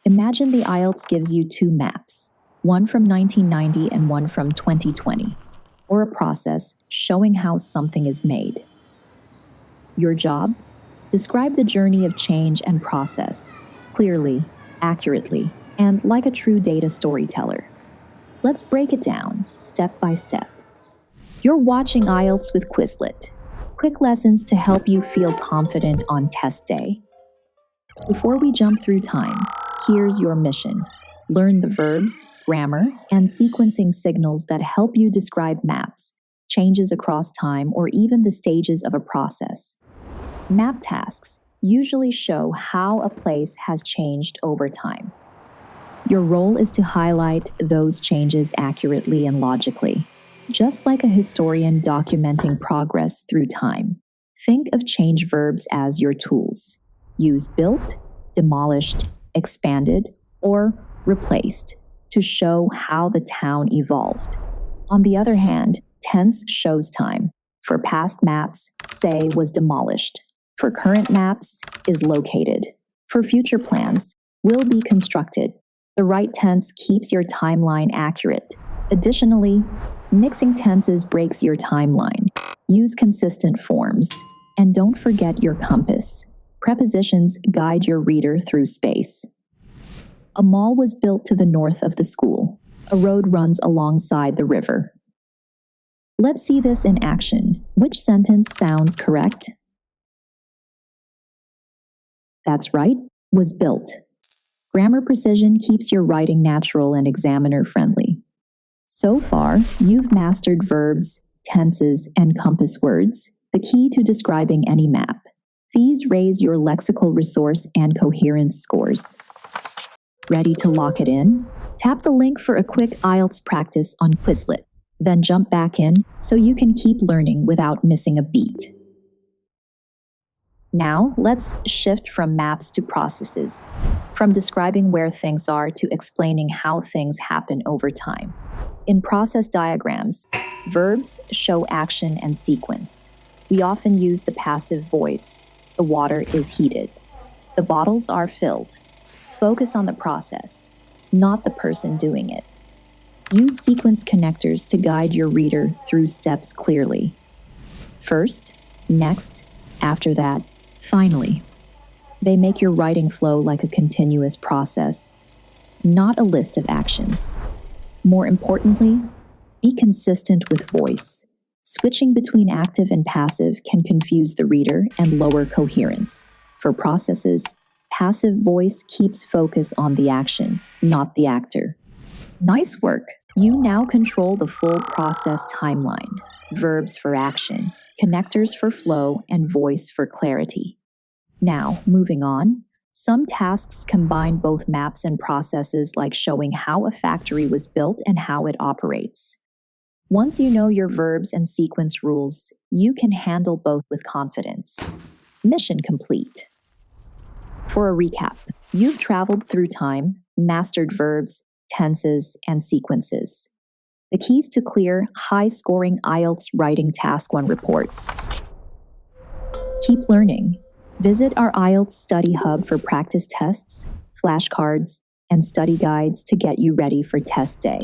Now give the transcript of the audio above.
Imagine the IELTS gives you two maps, one from 1990 and one from 2020, or a process showing how something is made. Your job? Describe the journey of change and process, clearly, accurately, and like a true data storyteller. Let's break it down, step by step. You're watching IELTS with Quizlet. Quick lessons to help you feel confident on test day. Before we jump through time, here's your mission. Learn the verbs, grammar, and sequencing signals that help you describe maps, changes across time, or even the stages of a process. Map tasks usually show how a place has changed over time. Your role is to highlight those changes accurately and logically, just like a historian documenting progress through time. Think of change verbs as your tools. Use built, demolished, expanded, or replaced to show how the town evolved. On the other hand, tense shows time. For past maps, say was demolished. For current maps, is located. For future plans, will be constructed. The right tense keeps your timeline accurate. Additionally, mixing tenses breaks your timeline. Use consistent forms. And don't forget your compass. Prepositions guide your reader through space. A mall was built to the north of the school. A road runs alongside the river. Let's see this in action. Which sentence sounds correct? That's right, was built. Grammar precision keeps your writing natural and examiner-friendly. So far, you've mastered verbs, tenses, and compass words, the key to describing any map. These raise your lexical resource and coherence scores. Ready to lock it in? Tap the link for a quick IELTS practice on Quizlet, then jump back in so you can keep learning without missing a beat. Now, let's shift from maps to processes, from describing where things are to explaining how things happen over time. In process diagrams, verbs show action and sequence. We often use the passive voice. The water is heated. The bottles are filled. Focus on the process, not the person doing it. Use sequence connectors to guide your reader through steps clearly. First, next, after that, finally. They make your writing flow like a continuous process, not a list of actions. More importantly, be consistent with voice. Switching between active and passive can confuse the reader and lower coherence. For processes, passive voice keeps focus on the action, not the actor. Nice work! You now control the full process timeline. Verbs for action, connectors for flow, and voice for clarity. Now, moving on, some tasks combine both maps and processes, like showing how a factory was built and how it operates. Once you know your verbs and sequence rules, you can handle both with confidence. Mission complete. For a recap, you've traveled through time, mastered verbs, tenses, and sequences. The keys to clear, high-scoring IELTS Writing Task 1 reports. Keep learning. Visit our IELTS Study Hub for practice tests, flashcards, and study guides to get you ready for test day.